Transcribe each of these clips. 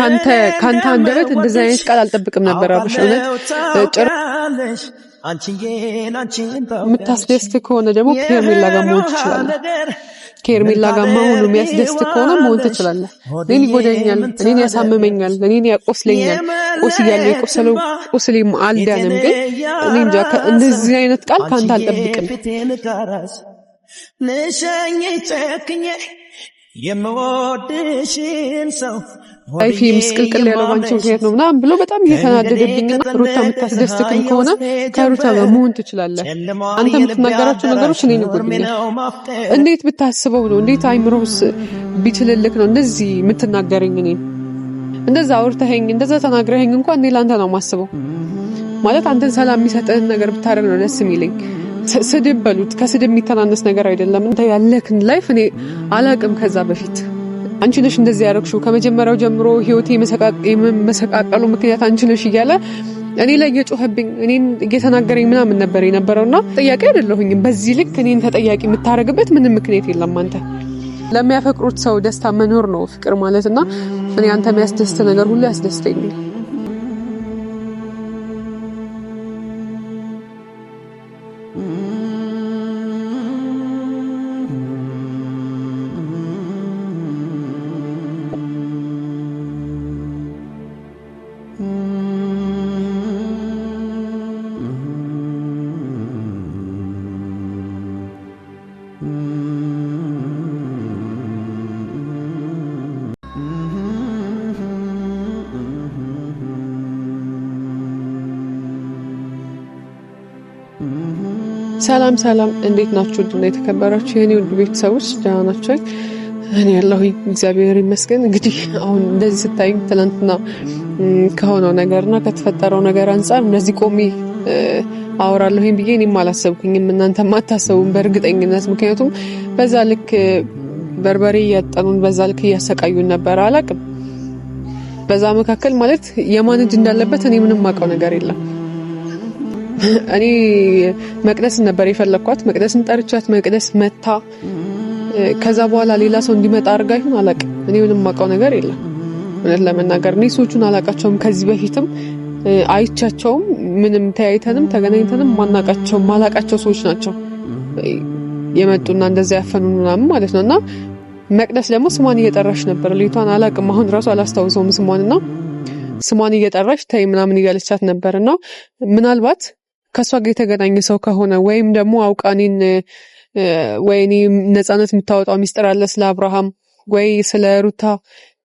ካንተ አንደበት እንደዚህ አይነት ቃል አልጠብቅም ነበር አብሽ እውነት ጭራሽ የምታስደስት ከሆነ ደግሞ ከሄርሜላ ጋር መሆን ትችላለህ። ከሄርሜላ ጋር መሆኑ የሚያስደስት ከሆነ መሆን ትችላለህ። እኔን ይጎዳኛል፣ እኔን ያሳምመኛል፣ እኔን ያቆስለኛል። ቆስያለሁ፣ የቆሰለው ቁስሌም አልዳንም። ግን እኔ እንጃ እንደዚህ አይነት ቃል ካንተ አልጠብቅም። ንሸኝ ጨክኜ የምወድሽን ሰው አይፊ ምስቅልቅል ያለው ባንቺ ምክንያት ነው ምናምን ብሎ በጣም እየተናደደብኝና ሩታ የምታስደስትክም ከሆነ ከሩታ ጋር መሆን ትችላለህ። አንተ የምትናገራቸው ነገሮች እኔን ይጎዱኛል። እንዴት ብታስበው ነው? እንዴት አይምሮስ ቢችልልክ ነው እንደዚህ የምትናገረኝ? እኔን እንደዛ አውርተኸኝ እንደዛ ተናግረኸኝ እንኳን እኔ ላንተ ነው የማስበው። ማለት አንተን ሰላም የሚሰጥህን ነገር ብታደርግ ነው ደስ የሚለኝ። ስድብ በሉት ከስድብ የሚተናነስ ነገር አይደለም። እንተ ያለክን ላይፍ እኔ አላቅም። ከዛ በፊት አንቺ ነሽ እንደዚህ ያረክሽው ከመጀመሪያው ጀምሮ ህይወቴ መሰቃቀሉ ምክንያት አንቺ ነሽ እያለ እኔ ላይ እየጮህብኝ እኔን እየተናገረኝ ምናምን ነበር የነበረውና ጥያቄ አይደለሁኝም። በዚህ ልክ እኔን ተጠያቂ የምታረግበት ምንም ምክንያት የለም። አንተ ለሚያፈቅሩት ሰው ደስታ መኖር ነው ፍቅር ማለትና እኔ አንተ የሚያስደስት ነገር ሁሉ ያስደስተኛል። ሰላም እንዴት ናችሁ? ድና የተከበራችሁ የኔ ውድ ቤተሰቦች ደህና ናችሁ? እኔ ያለሁ እግዚአብሔር ይመስገን። እንግዲህ አሁን እንደዚህ ስታይ ትላንትና ከሆነው ነገርና ከተፈጠረው ነገር አንፃር እንደዚህ ቆሜ አወራለሁኝ ብዬ እኔም አላሰብኩኝም፣ እናንተም አታሰቡም በእርግጠኝነት። ምክንያቱም በዛ ልክ በርበሬ ያጠኑን በዛ ልክ እያሰቃዩን ነበር። አላቅም በዛ መካከል ማለት የማን እጅ እንዳለበት እኔ ምንም ማውቀው ነገር የለም። እኔ መቅደስን ነበር የፈለኳት። መቅደስን ጠርቻት መቅደስ መታ ከዛ በኋላ ሌላ ሰው እንዲመጣ አርጋ ይሁን አላቅም። እኔ ምንም ማውቀው ነገር የለም እውነት ለመናገር። እኔ ሰዎቹን አላቃቸውም፣ ከዚህ በፊትም አይቻቸውም፣ ምንም ተያይተንም ተገናኝተንም ማላቃቸው ሰዎች ናቸው የመጡና እንደዛ ያፈኑን ምናምን ማለት ነውና መቅደስ ደግሞ ስሟን እየጠራሽ ነበር። ሌቷን አላቅም፣ አሁን ራሱ አላስታውሰውም ስሟንና ስሟን እየጠራሽ ታይ ምናምን እያለቻት ነበርና ምናልባት ከሷ ጋር የተገናኘ ሰው ከሆነ ወይም ደግሞ አውቃኔን ወይኔ ነፃነት የምታወጣው ሚስጥር አለ ስለ አብርሃም ወይ ስለ ሩታ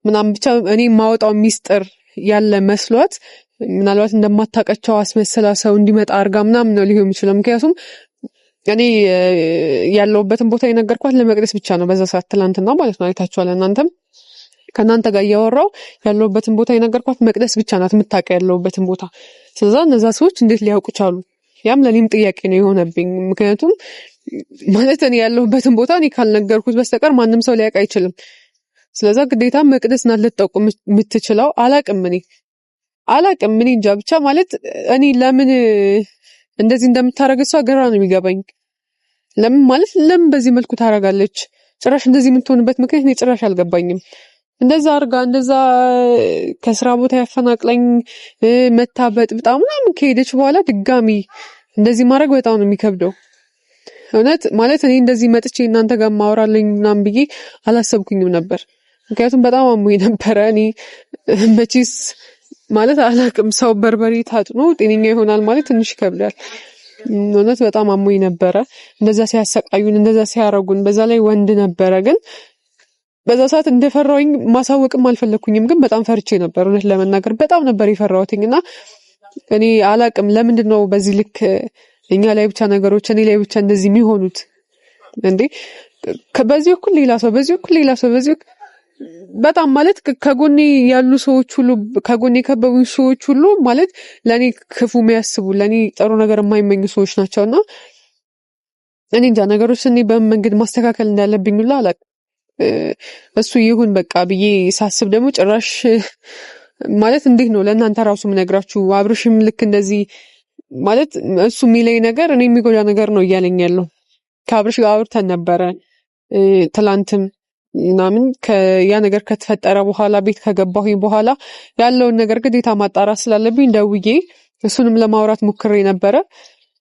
ምናምን ብቻ እኔ ማወጣው ሚስጥር ያለ መስሏት ምናልባት እንደማታቀቸው አስመስላ ሰው እንዲመጣ አርጋ ምናምን ነው ሊሆን ይችላል። ምክንያቱም እኔ ያለውበትን ቦታ የነገርኳት ለመቅደስ ብቻ ነው በዛ ሰዓት ትላንትና ማለት ነው። አይታችኋል እናንተም ከናንተ ጋር ያወራው ያለውበትን ቦታ የነገርኳት መቅደስ ብቻ ናት የምታውቀው ያለውበትን ቦታ። ስለዚህ እነዛ ሰዎች እንዴት ሊያውቁ ቻሉ? ያም ለኔም ጥያቄ ነው የሆነብኝ። ምክንያቱም ማለት እኔ ያለሁበትን ቦታ እኔ ካልነገርኩት በስተቀር ማንም ሰው ሊያውቅ አይችልም። ስለዚህ ግዴታ መቅደስ ናት ልትጠቁም የምትችለው። አላቅም እኔ እንጃ ብቻ ማለት እኔ ለምን እንደዚህ እንደምታረግ እሷ ግራ ነው የሚገባኝ። ለምን በዚህ መልኩ ታረጋለች? ጭራሽ እንደዚህ የምትሆንበት ምክንያት እኔ ጭራሽ አልገባኝም። እንደዛ አርጋ እንደዛ ከስራ ቦታ ያፈናቅለኝ መታበጥ በጣም ምናምን ከሄደች በኋላ ድጋሚ እንደዚህ ማድረግ በጣም ነው የሚከብደው እውነት። ማለት እኔ እንደዚህ መጥቼ እናንተ ጋር ማወራለኝ ምናምን ብዬ አላሰብኩኝም ነበር። ምክንያቱም በጣም አሞኝ ነበረ። እኔ መቼስ ማለት አላቅም ሰው በርበሬ ታጥኖ ጤነኛ ይሆናል ማለት ትንሽ ይከብዳል እውነት። በጣም አሞኝ ነበረ እንደዛ ሲያሰቃዩን እንደዛ ሲያረጉን። በዛ ላይ ወንድ ነበረ ግን በዛ ሰዓት እንደፈራውኝ ማሳወቅም አልፈለኩኝም። ግን በጣም ፈርቼ ነበር እውነት ለመናገር በጣም ነበር የፈራሁትኝና እኔ አላቅም ለምንድነው በዚህ ልክ እኛ ላይ ብቻ ነገሮች እኔ ላይ ብቻ እንደዚህ የሚሆኑት እንዴ? በዚህ እኩል ሌላ ሰው በዚህ በጣም ማለት ከጎኔ ያሉ ሰዎች ሁሉ ከጎኔ የከበቡኝ ሰዎች ሁሉ ማለት ለኔ ክፉ የሚያስቡ ለኔ ጥሩ ነገር የማይመኙ ሰዎች ናቸውና እኔ እንጃ ነገሮች እኔ በምን መንገድ ማስተካከል እንዳለብኝ ሁሉ አላቅም። እሱ ይሁን በቃ ብዬ ሳስብ ደግሞ ጭራሽ ማለት እንዴት ነው ለእናንተ ራሱ ምነግራችሁ አብርሽም ልክ እንደዚህ ማለት እሱ የሚለኝ ነገር እኔ የሚጎዳ ነገር ነው እያለኝ ያለው። ከአብርሽ ጋር አውርተን ነበረ ትላንትም ምናምን ያ ነገር ከተፈጠረ በኋላ ቤት ከገባሁኝ በኋላ ያለውን ነገር ግዴታ ማጣራት ስላለብኝ ደውዬ እሱንም ለማውራት ሞክሬ ነበረ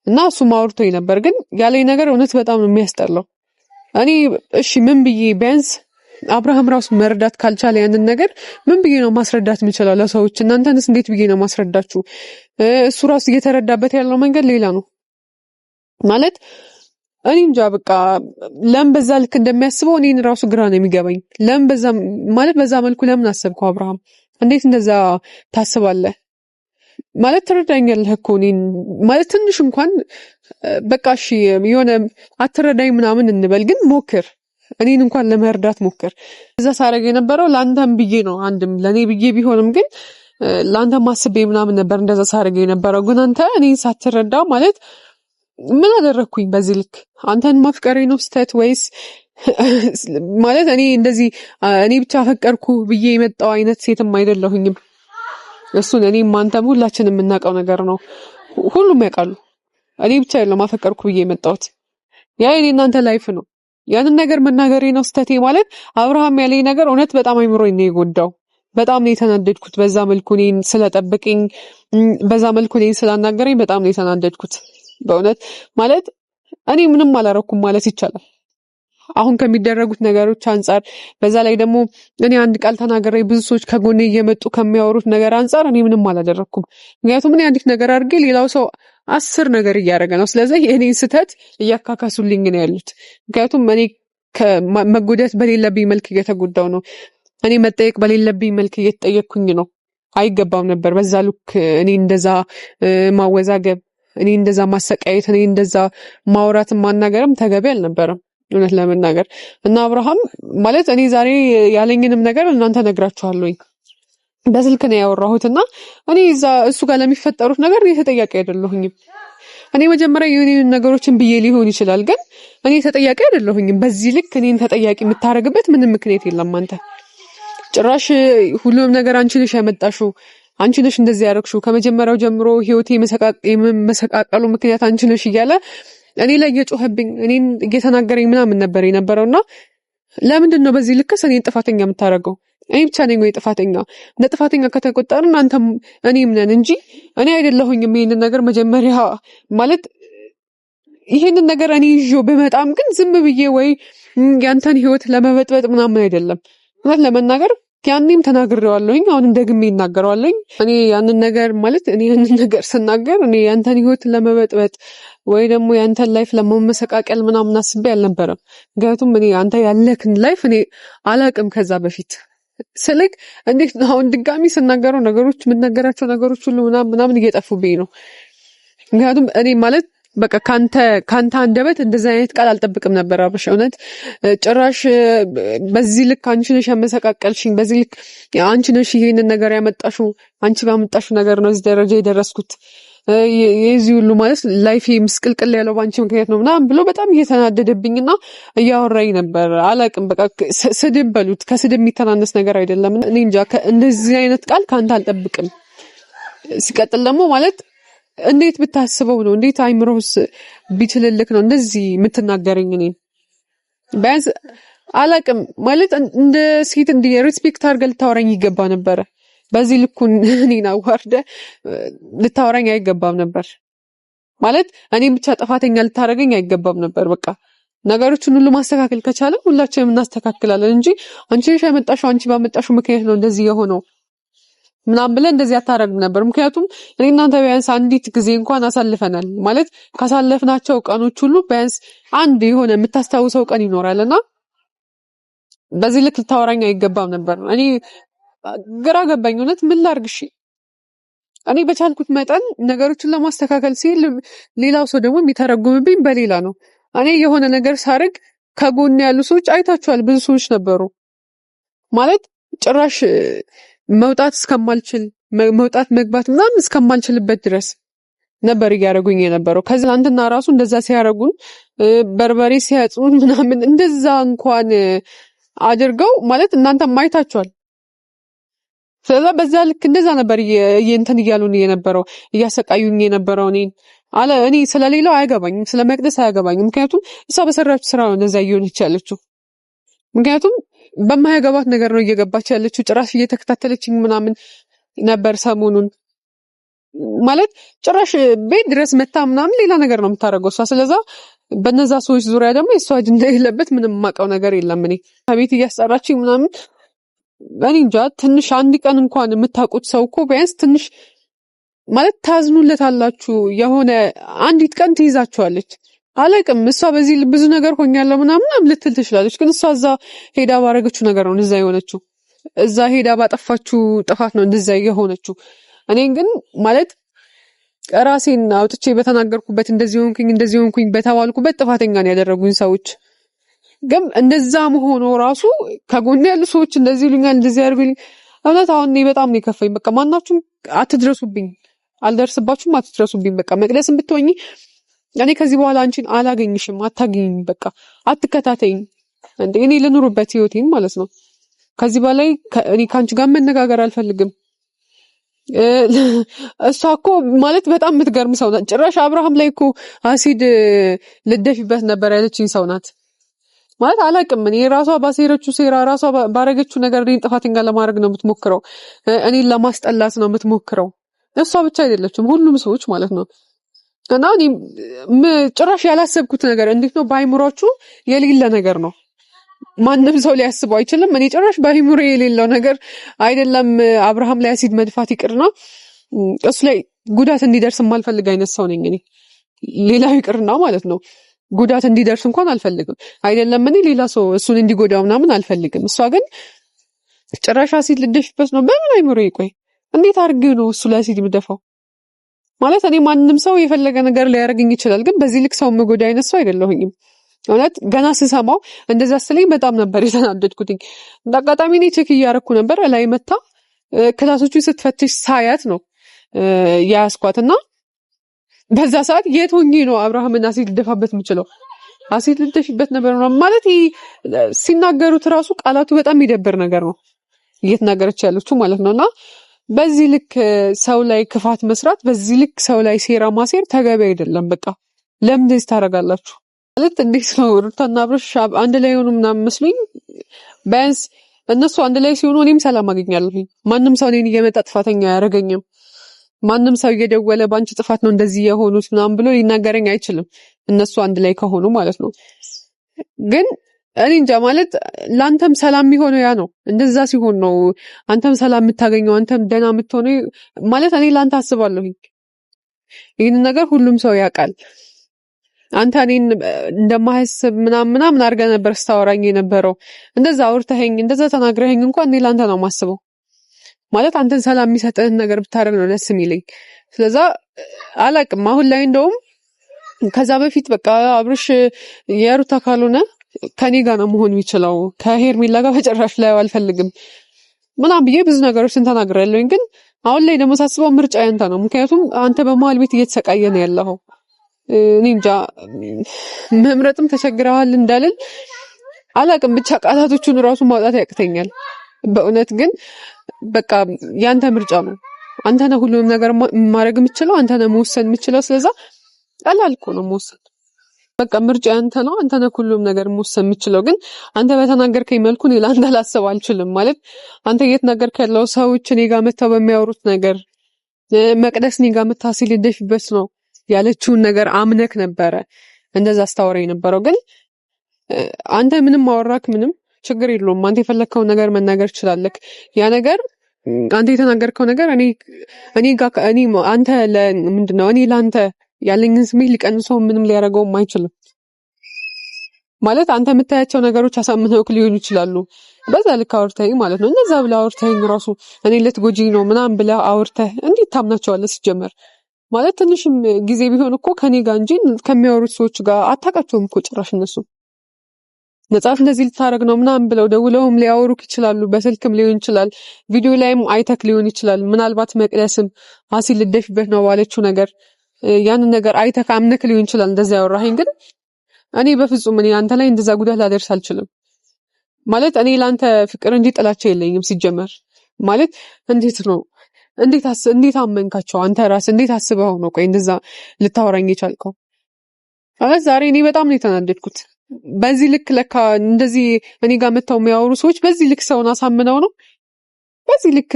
እና እሱ ማውርቶኝ ነበር። ግን ያለኝ ነገር እውነት በጣም ነው የሚያስጠላው። እኔ እሺ ምን ብዬ ቢያንስ አብርሃም ራሱ መረዳት ካልቻለ ያንን ነገር ምን ብዬ ነው ማስረዳት የምችለው ለሰዎች? እናንተንስ እንዴት ብዬ ነው ማስረዳችሁ? እሱ ራሱ እየተረዳበት ያለው መንገድ ሌላ ነው ማለት እኔ እንጃ። በቃ ለምን በዛ ልክ እንደሚያስበው እኔን ራሱ ግራ ነው የሚገባኝ። ለምን በዛ ማለት በዛ መልኩ ለምን አሰብከው አብርሃም? እንዴት እንደዛ ታስባለህ? ማለት ትረዳኛለህ እኮ እኔን ማለት ትንሽ እንኳን በቃ እሺ የሆነ አትረዳኝ ምናምን እንበል፣ ግን ሞክር፣ እኔን እንኳን ለመርዳት ሞክር። እዛ ሳረግ የነበረው ለአንተም ብዬ ነው፣ አንድም ለእኔ ብዬ ቢሆንም ግን ለአንተም አስቤ ምናምን ነበር እንደዛ ሳረግ የነበረው። ግን አንተ እኔን ሳትረዳ ማለት ምን አደረግኩኝ በዚህ ልክ? አንተን ማፍቀሬ ነው ስህተት ወይስ ማለት እኔ እንደዚህ እኔ ብቻ አፈቀርኩ ብዬ የመጣው አይነት ሴትም አይደለሁኝም። እሱን እኔም አንተም ሁላችንም የምናውቀው ነገር ነው፣ ሁሉም ያውቃሉ። እኔ ብቻ ያለው ማፈቀርኩ ብዬ የመጣሁት ያ የኔ እናንተ ላይፍ ነው። ያንን ነገር መናገሬ ነው ስህተቴ ማለት አብርሃም ያለኝ ነገር እውነት በጣም አይምሮኝ ነው የጎዳው። በጣም ነው የተናደድኩት በዛ መልኩ እኔን ስለጠበቀኝ፣ በዛ መልኩ እኔን ስላናገረኝ በጣም ነው የተናደድኩት በእውነት ማለት እኔ ምንም አላረኩም ማለት ይቻላል አሁን ከሚደረጉት ነገሮች አንጻር። በዛ ላይ ደግሞ እኔ አንድ ቃል ተናገሬ ብዙ ሰዎች ከጎኔ እየመጡ ከሚያወሩት ነገር አንጻር እኔ ምንም አላደረኩም። ምክንያቱም እኔ አንዲት ነገር አድርጌ ሌላው ሰው 10 ነገር እያደረገ ነው። ስለዚህ የእኔን ስህተት እያካካሱልኝ ነው ያሉት። ምክንያቱም እኔ መጎዳት በሌለብኝ መልክ እየተጎዳው ነው፣ እኔ መጠየቅ በሌለብኝ መልክ እየተጠየቅኩኝ ነው። አይገባም ነበር በዛ ልክ እኔ እንደዛ ማወዛገብ፣ እኔ እንደዛ ማሰቃየት፣ እኔ እንደዛ ማውራትም ማናገርም ተገቢ አልነበረም እውነት ለመናገር። እና አብርሃም ማለት እኔ ዛሬ ያለኝንም ነገር እናንተ ነግራችኋለሁኝ፣ በስልክ ነው ያወራሁትና እኔ እሱ ጋር ለሚፈጠሩት ነገር እኔ ተጠያቂ አይደለሁኝም። እኔ መጀመሪያ የሆነ ነገሮችን ብዬ ሊሆን ይችላል፣ ግን እኔ ተጠያቂ አይደለሁኝም። በዚህ ልክ እኔን ተጠያቂ የምታደርግበት ምንም ምክንያት የለም። አንተ ጭራሽ ሁሉም ነገር አንቺ ነሽ ያመጣሽው፣ አንቺ ነሽ እንደዚህ ያደረግሽው፣ ከመጀመሪያው ጀምሮ ህይወቴ መሰቃቀሉ ምክንያት አንቺ ነሽ እያለ እኔ ላይ እየጮኸብኝ እኔን እየተናገረኝ ምናምን ነበር የነበረውና ለምንድን ነው በዚህ ልክስ እኔን ጥፋተኛ የምታደርገው? እኔ ብቻ ነኝ ወይ ጥፋተኛ? እንደ ጥፋተኛ ከተቆጠርን አንተም እኔም ነን እንጂ እኔ አይደለሁኝም። ይሄንን ነገር መጀመሪያ ማለት ይሄንን ነገር እኔ ይዤው በመጣም ግን ዝም ብዬ ወይ ያንተን ህይወት ለመበጥበጥ ምናምን አይደለም። እውነት ለመናገር ያንንም ተናግሬዋለሁኝ፣ አሁንም ደግሜ እናገረዋለሁኝ። እኔ ያንን ነገር ማለት እኔ ያንን ነገር ስናገር እኔ ያንተን ህይወት ለመበጥበጥ ወይ ደግሞ ያንተን ላይፍ ለመመሰቃቀል ምናምን አስቤ አልነበረም። ምክንያቱም እኔ አንተ ያለክን ላይፍ እኔ አላቅም ከዛ በፊት ስልክ እንዴት ነው አሁን ድጋሚ ስናገረው ነገሮች የምናገራቸው ነገሮች ሁሉ ምናምን እየጠፉብኝ ነው። ምክንያቱም እኔ ማለት በቃ ካንተ አንደበት እንደዚህ አይነት ቃል አልጠብቅም ነበር አብርሽ። እውነት ጭራሽ በዚህ ልክ አንቺ ነሽ ያመሰቃቀልሽኝ፣ በዚህ ልክ አንቺ ነሽ ይሄንን ነገር ያመጣሽው፣ አንቺ ባመጣሽው ነገር ነው እዚህ ደረጃ የደረስኩት፣ የዚህ ሁሉ ማለት ላይፌ ምስቅልቅል ያለው ባንቺ ምክንያት ነው ምናምን ብሎ በጣም እየተናደደብኝና እያወራኝ ነበር። አላቅም በቃ ስድብ በሉት፣ ከስድብ የሚተናነስ ነገር አይደለም። እኔ እንጃ እንደዚህ አይነት ቃል ካንተ አልጠብቅም። ሲቀጥል ደግሞ ማለት እንዴት ብታስበው ነው? እንዴት አይምሮስ ቢችልልክ ነው እንደዚህ የምትናገረኝ? እኔ ቢያንስ አላቅም ማለት እንደ ሴት እንደ ሪስፔክት አድርገህ ልታወራኝ ይገባ ነበረ። በዚህ ልኩን እኔን አዋርደህ ልታወራኝ አይገባም ነበር ማለት እኔም ብቻ ጥፋተኛ ልታደርገኝ አይገባም ነበር። በቃ ነገሮችን ሁሉ ማስተካከል ከቻለን ሁላችንም እናስተካክላለን እንጂ አንቺ ነሽ ያመጣሽው፣ አንቺ ባመጣሽው ምክንያት ነው እንደዚህ የሆነው ምናምን ብለህ እንደዚህ አታረግም ነበር። ምክንያቱም እኔ እናንተ ቢያንስ አንዲት ጊዜ እንኳን አሳልፈናል ማለት ካሳለፍናቸው ቀኖች ሁሉ ቢያንስ አንድ የሆነ የምታስታውሰው ቀን ይኖራልና በዚህ ልክ ልታወራኝ አይገባም ነበር። እኔ ግራ ገባኝ እውነት ምን ላድርግ? እሺ እኔ በቻልኩት መጠን ነገሮችን ለማስተካከል ሲል ሌላው ሰው ደግሞ የሚተረጉምብኝ በሌላ ነው። እኔ የሆነ ነገር ሳርግ ከጎን ያሉ ሰዎች አይታችኋል፣ ብዙ ሰዎች ነበሩ ማለት ጭራሽ መውጣት እስከማልችል መውጣት መግባት ምናምን እስከማልችልበት ድረስ ነበር እያደረጉኝ የነበረው። ከዚህ አንተና ራሱ እንደዛ ሲያደርጉን በርበሬ ሲያጽኑን ምናምን እንደዛ እንኳን አድርገው ማለት እናንተም አይታችኋል። ስለዛ በዛ ልክ እንደዛ ነበር እንትን እያሉን የነበረው እያሰቃዩኝ የነበረው እኔ ስለሌላው አያገባኝም፣ ስለ መቅደስ አያገባኝም። ምክንያቱም እሷ በሰራችው ስራ ነው እንደዛ እየሆነች ያለችው። ምክንያቱም በማያገባት ነገር ነው እየገባች ያለችው። ጭራሽ እየተከታተለችኝ ምናምን ነበር ሰሞኑን። ማለት ጭራሽ ቤት ድረስ መታ ምናምን ሌላ ነገር ነው የምታደርገው እሷ። ስለዛ በነዛ ሰዎች ዙሪያ ደግሞ የእሷ እጅ እንደሌለበት ምንም የማውቀው ነገር የለም። እኔ ከቤት እያስጠራችኝ ምናምን እኔ እንጃ። ትንሽ አንድ ቀን እንኳን የምታውቁት ሰው እኮ ቢያንስ ትንሽ ማለት ታዝኑለታላችሁ። የሆነ አንዲት ቀን ትይዛችኋለች። አላውቅም እሷ በዚህ ብዙ ነገር ሆኛለሁ ምናምን ልትል ትችላለች። ግን እሷ እዛ ሄዳ ባረገችው ነገር ነው እንደዛ የሆነችው። እዛ ሄዳ ባጠፋችው ጥፋት ነው እንደዛ የሆነችው። እኔን ግን ማለት ራሴን አውጥቼ በተናገርኩበት እንደዚህ ሆንኩኝ በተባልኩበት ጥፋተኛ ነው ያደረጉኝ ሰዎች። ግን እንደዛ መሆኑ ራሱ ከጎን ያሉ ሰዎች እንደዚህ ይሉኛል፣ እንደዚህ ያርጉልኝ። እውነት አሁን እኔ በጣም ነው የከፋኝ። በቃ ማናችሁም አትድረሱብኝ፣ አልደርስባችሁም፣ አትድረሱብኝ። በቃ መቅደስም ብትሆኚ እኔ ከዚህ በኋላ አንቺን አላገኝሽም፣ አታገኝም፣ በቃ አትከታተይኝ። እንዴ እኔ ልኑርበት ህይወቴን ማለት ነው። ከዚህ በላይ እኔ ካንቺ ጋር መነጋገር አልፈልግም። እሷ እኮ ማለት በጣም የምትገርም ሰው ናት። ጭራሽ አብርሃም ላይ እኮ አሲድ ልደፊበት ነበር ያለችኝ ሰው ናት። ማለት አላውቅም። እኔ ራሷ ባሴረችው ሴራ ራሷ ባረገችው ነገር እኔን ጥፋተኛ ለማድረግ ነው የምትሞክረው። እኔን ለማስጠላት ነው የምትሞክረው። እሷ ብቻ አይደለችም፣ ሁሉም ሰዎች ማለት ነው። እና እኔ ጭራሽ ያላሰብኩት ነገር እንዴት ነው በአይምሯችሁ የሌለ ነገር ነው። ማንም ሰው ሊያስበው አይችልም። እኔ ጭራሽ በአይምሮ የሌለው ነገር አይደለም። አብርሃም ላይ አሲድ መድፋት ይቅርና እሱ ላይ ጉዳት እንዲደርስ የማልፈልግ አይነት ሰው ነኝ እኔ። ሌላው ይቅርና ማለት ነው ጉዳት እንዲደርስ እንኳን አልፈልግም። አይደለም እኔ ሌላ ሰው እሱን እንዲጎዳው ምናምን አልፈልግም። እሷ ግን ጭራሽ አሲድ ልደፍበት ነው። በምን አይምሮ ይቆይ? እንዴት አድርጌ ነው እሱ ላይ አሲድ የምደፋው? ማለት እኔ ማንንም ሰው የፈለገ ነገር ሊያደርግኝ ይችላል፣ ግን በዚህ ልክ ሰው መጎዳ አይነት ሰው አይደለሁኝም። እውነት ገና ስሰማው እንደዛ ስለኝ በጣም ነበር የተናደድኩትኝ። እንደ አጋጣሚ እኔ ቼክ እያደረኩ ነበር። ላይ መታ ክላሶቹ ስትፈትሽ ሳያት ነው ያስኳትና በዛ ሰዓት የት ሆኜ ነው አብርሃምና አሲድ ልደፋበት የምችለው? አሲድ ልደፊበት ነበር ማለት ሲናገሩት ራሱ ቃላቱ በጣም የሚደብር ነገር ነው እየተናገረች ያለችው ማለት ነውና በዚህ ልክ ሰው ላይ ክፋት መስራት፣ በዚህ ልክ ሰው ላይ ሴራ ማሴር ተገቢ አይደለም። በቃ ለምን እንደዚህ ታደርጋላችሁ? ማለት እንዴት ነው ሩታና አብርሽ አንድ ላይ ሆኑ ምናምን መስሎኝ። ቢያንስ እነሱ አንድ ላይ ሲሆኑ እኔም ሰላም አገኛለሁ። ማንም ሰው እኔን እየመጣ ጥፋተኛ አያደርገኝም። ማንም ሰው እየደወለ ባንቺ ጥፋት ነው እንደዚህ የሆኑት ምናምን ብሎ ሊናገረኝ አይችልም። እነሱ አንድ ላይ ከሆኑ ማለት ነው። ግን እኔ እንጃ ማለት ለአንተም ሰላም የሚሆነው ያ ነው። እንደዛ ሲሆን ነው አንተም ሰላም የምታገኘው፣ አንተም ደህና የምትሆነው። ማለት እኔ ለአንተ አስባለሁ። ይህን ነገር ሁሉም ሰው ያውቃል። አንተ እኔን እንደማያስብ ምናምን አድርገህ ነበር ስታወራኝ የነበረው። እንደዛ አውርተኸኝ እንደዛ ተናግረኸኝ እንኳን እኔ ለአንተ ነው የማስበው። ማለት አንተን ሰላም የሚሰጥህን ነገር ብታደርግ ነው ደስ የሚለኝ። ስለዛ አላቅም። አሁን ላይ እንደውም ከዛ በፊት በቃ አብርሽ የሩታ ካልሆነ ከኔ ጋር ነው መሆን የሚችለው፣ ከሄርሜላ ጋር በጭራሽ ላይ አልፈልግም ምናምን ብዬ ብዙ ነገሮችን ተናግሬያለሁኝ። ግን አሁን ላይ ደግሞ ሳስበው ምርጫ ያንተ ነው። ምክንያቱም አንተ በመሀል ቤት እየተሰቃየ ነው ያለኸው። እኔ እንጃ መምረጥም ተቸግረዋል እንዳልል አላቅም። ብቻ ቃላቶቹን ራሱ ማውጣት ያቅተኛል በእውነት። ግን በቃ ያንተ ምርጫ ነው። አንተ ነህ ሁሉንም ነገር ማድረግ የምችለው፣ አንተ ነህ መወሰን የምችለው። ስለዛ ቀላል እኮ ነው መወሰን። በቃ ምርጫ ያንተ ነው። አንተ ነህ ሁሉም ነገር መወሰን የምችለው። ግን አንተ በተናገርከኝ መልኩ እኔ ለአንተ ላስብ አልችልም። ማለት አንተ እየተናገርክ ያለው ሰዎች እኔ ጋር መተው በሚያወሩት ነገር መቅደስ እኔ ጋር መታ ሲል ልደፊበት ነው ያለችውን ነገር አምነክ ነበረ እንደዛ አስታወራ የነበረው። ግን አንተ ምንም አወራክ ምንም ችግር የለውም። አንተ የፈለግከውን ነገር መናገር ትችላለህ። ያ ነገር አንተ የተናገርከው ነገር አንተ ምንድነው እኔ ለአንተ ያለኝን ስሜት ሊቀንሰው ምንም ሊያደርገውም አይችልም። ማለት አንተ የምታያቸው ነገሮች አሳምነውክ ሊሆኑ ይችላሉ። በዛ ልክ አውርተኸኝ ማለት ነው። እነዛ ብለህ አውርተኸኝ ራሱ እኔ ልትጎጂ ነው ምናምን ብለህ አውርተህ እንዴት ታምናቸዋለህ? ሲጀመር ማለት ትንሽም ጊዜ ቢሆን እኮ ከኔ ጋር እንጂ ከሚያወሩት ሰዎች ጋር አታውቃቸውም እኮ ጭራሽ። እነሱ መጽሐፍ እንደዚህ ልታደርግ ነው ምናምን ብለው ደውለውም ሊያወሩክ ይችላሉ። በስልክም ሊሆን ይችላል፣ ቪዲዮ ላይም አይተክ ሊሆን ይችላል። ምናልባት መቅደስም አሲድ ልደፊበት ነው ባለችው ነገር ያንን ነገር አይተክ አምነክ ሊሆን ይችላል እንደዛ ያወራኸኝ። ግን እኔ በፍጹም እኔ አንተ ላይ እንደዛ ጉዳት ላደርስ አልችልም። ማለት እኔ ለአንተ ፍቅር እንጂ ጥላቻ የለኝም ሲጀመር። ማለት እንዴት አመንካቸው? አንተ ራስህ እንዴት አስበኸው ነው ቆይ እንደዛ ልታወራኝ የቻልከው? ማለት ዛሬ እኔ በጣም ነው የተናደድኩት። በዚህ ልክ ለካ እንደዚህ እኔ ጋር መተው የሚያወሩ ሰዎች በዚህ ልክ ሰውን አሳምነው ነው በዚህ ልክ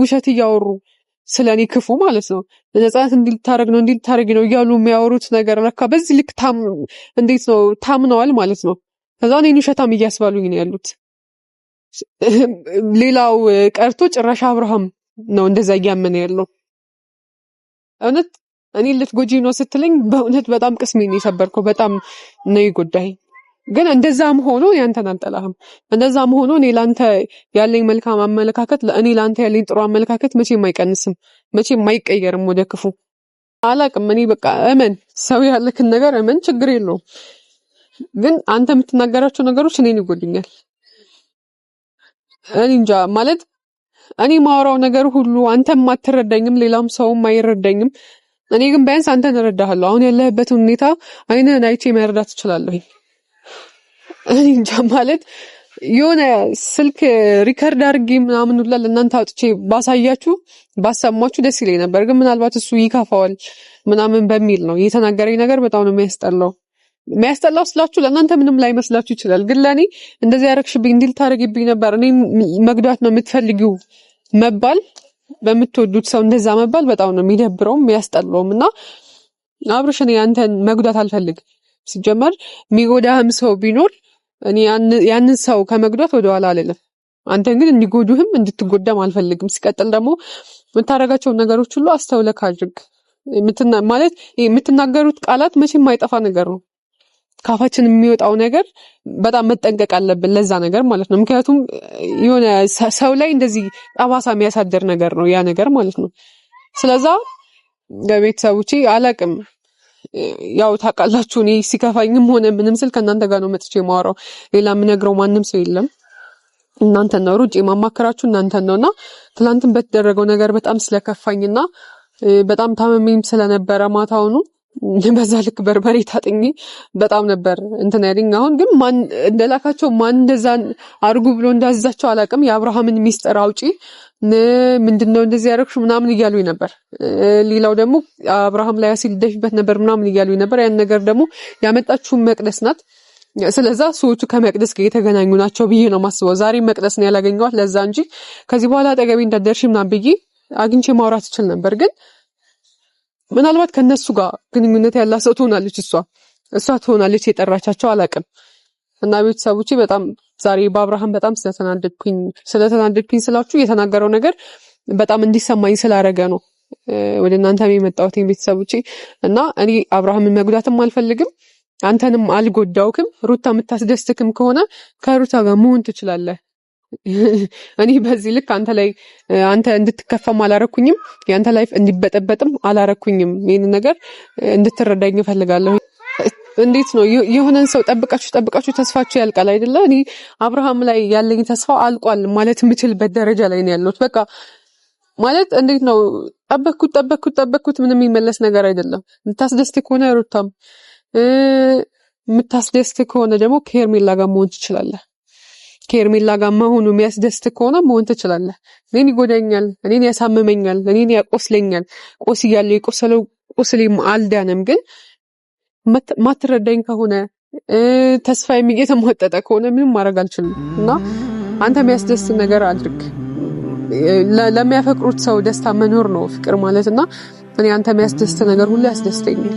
ውሸት እያወሩ ስለኔ ክፉ ማለት ነው ነፃነት እንዲልታረግ ነው እያሉ የሚያወሩት ነገር ለካ በዚህ ልክ እንዴት ነው ታምነዋል ማለት ነው። ከዛ እኔን ውሸታም እያስባሉኝ ነው ያሉት። ሌላው ቀርቶ ጭራሽ አብርሃም ነው እንደዛ እያመነ ያለው። እውነት እኔ ልትጎጂ ነው ስትለኝ በእውነት በጣም ቅስሜን የሰበርከው በጣም ነው ይጎዳኝ። ግን እንደዛም ሆኖ ያንተን አልጠላህም። እንደዛም ሆኖ እኔ ላንተ ያለኝ መልካም አመለካከት እኔ ላንተ ያለኝ ጥሩ አመለካከት መቼም አይቀንስም፣ መቼም አይቀየርም ወደ ክፉ። አላቅም እኔ በቃ እመን፣ ሰው ያለክን ነገር እመን፣ ችግር የለውም። ግን አንተ የምትናገራቸው ነገሮች እኔን ይጎዱኛል። እኔ እንጃ ማለት እኔ ማወራው ነገር ሁሉ አንተም አትረዳኝም፣ ሌላም ሰውም አይረዳኝም። እኔ ግን ቢያንስ አንተን እረዳሃለሁ። አሁን ያለህበትን ሁኔታ አይነን አይቼ መረዳት እችላለሁ። እኔ እንጃ ማለት የሆነ ስልክ ሪከርድ አድርጌ ምናምን ሁላ ለእናንተ አውጥቼ ባሳያችሁ ባሰማችሁ ደስ ይለኝ ነበር። ግን ምናልባት እሱ ይከፋዋል ምናምን በሚል ነው የተናገረኝ ነገር በጣም ነው የሚያስጠላው ስላችሁ ለእናንተ ምንም ላይ መስላችሁ ይችላል። ግን ለእኔ እንደዚህ ያረግሽብኝ እንዲል ታደርግብኝ ነበር እኔ መግዳት ነው የምትፈልጊው መባል በምትወዱት ሰው እንደዛ መባል በጣም ነው የሚደብረውም የሚያስጠላውም። እና አብርሽ እኔ አንተን መጉዳት አልፈልግ። ሲጀመር የሚጎዳህም ሰው ቢኖር እኔ ያንን ሰው ከመጉዳት ወደኋላ አልልም። አንተን ግን እንዲጎዱህም እንድትጎዳም አልፈልግም። ሲቀጥል ደግሞ የምታደርጋቸውን ነገሮች ሁሉ አስተውለህ አድርግ። ማለት የምትናገሩት ቃላት መቼም የማይጠፋ ነገር ነው። ካፋችን የሚወጣው ነገር በጣም መጠንቀቅ አለብን ለዛ ነገር ማለት ነው። ምክንያቱም የሆነ ሰው ላይ እንደዚህ ጠባሳ የሚያሳድር ነገር ነው ያ ነገር ማለት ነው። ስለዛ ቤተሰቦቼ አላቅም ያው ታውቃላችሁ እኔ ሲከፋኝም ሆነ ምንም ስል ከእናንተ ጋር ነው መጥቼ የማወራው። ሌላ የምነግረው ማንም ሰው የለም። እናንተን ነው ሩጭ የማማከራችሁ እናንተን ነውና ትናንትም በተደረገው ነገር በጣም ስለከፋኝና በጣም ታመሜም ስለነበረ ማታውኑ በዛ ልክ በርበሬ ታጥኜ በጣም ነበር እንትን ያለኝ። አሁን ግን ማን እንደላካቸው ማን እንደዛ አርጉ ብሎ እንዳዛቸው አላውቅም። የአብርሃምን ሚስጥር አውጪ ምንድነው እንደዚህ ያደረግሽ ምናምን እያሉኝ ነበር። ሌላው ደግሞ አብርሃም ላይ አሲድ ደፍበት ነበር ምናምን እያሉኝ ነበር። ያን ነገር ደግሞ ያመጣችው መቅደስ ናት። ስለዛ ሰዎቹ ከመቅደስ ጋር የተገናኙ ናቸው ብዬ ነው ማስበው። ዛሬ መቅደስ ነው ያላገኘኋት ለዛ እንጂ ከዚህ በኋላ አጠገቤ እንዳደርሽ ምናምን ብዬ አግኝቼ ማውራት እችል ነበር። ግን ምናልባት ከነሱ ጋር ግንኙነት ያላት ሰው ትሆናለች፣ እሷ ትሆናለች የጠራቻቸው አላውቅም። እና ቤተሰቦቼ በጣም ዛሬ በአብርሃም በጣም ስለተናደድኩኝ ስላችሁ የተናገረው ነገር በጣም እንዲሰማኝ ስላረገ ነው ወደ እናንተ የመጣሁት ቤተሰቦቼ። እና እኔ አብርሃምን መጉዳትም አልፈልግም፣ አንተንም አልጎዳውክም። ሩታ የምታስደስትክም ከሆነ ከሩታ ጋር መሆን ትችላለህ። እኔ በዚህ ልክ አንተ እንድትከፋም አላረኩኝም፣ ያንተ ላይፍ እንዲበጠበጥም አላረኩኝም። ይሄን ነገር እንድትረዳኝ እፈልጋለሁ። እንዴት ነው የሆነን ሰው ጠብቃችሁ ተስፋችሁ ያልቃል አይደለ? እኔ አብርሃም ላይ ያለኝ ተስፋ አልቋል ማለት የምችልበት ደረጃ ላይ ነው ያለሁት። በቃ ማለት እንዴት ነው ጠበቅኩት ምንም የሚመለስ ነገር አይደለም። የምታስደስት ከሆነ ሩታም የምታስደስት ከሆነ ደግሞ ከሄርሜላ ጋር መሆን ትችላለህ። ከሄርሜላ ጋር መሆኑ የሚያስደስት ከሆነ መሆን ትችላለህ። እኔን ይጎዳኛል፣ እኔን ያሳምመኛል፣ እኔን ያቆስለኛል። ቆስያለሁ፣ የቆሰለው ቁስሌም አልዳንም። ግን ማትረዳኝ ከሆነ ተስፋ የተሟጠጠ ከሆነ ምንም ማድረግ አልችልም። እና አንተ የሚያስደስት ነገር አድርግ። ለሚያፈቅሩት ሰው ደስታ መኖር ነው ፍቅር ማለት። እና እኔ አንተ የሚያስደስት ነገር ሁሉ ያስደስተኛል።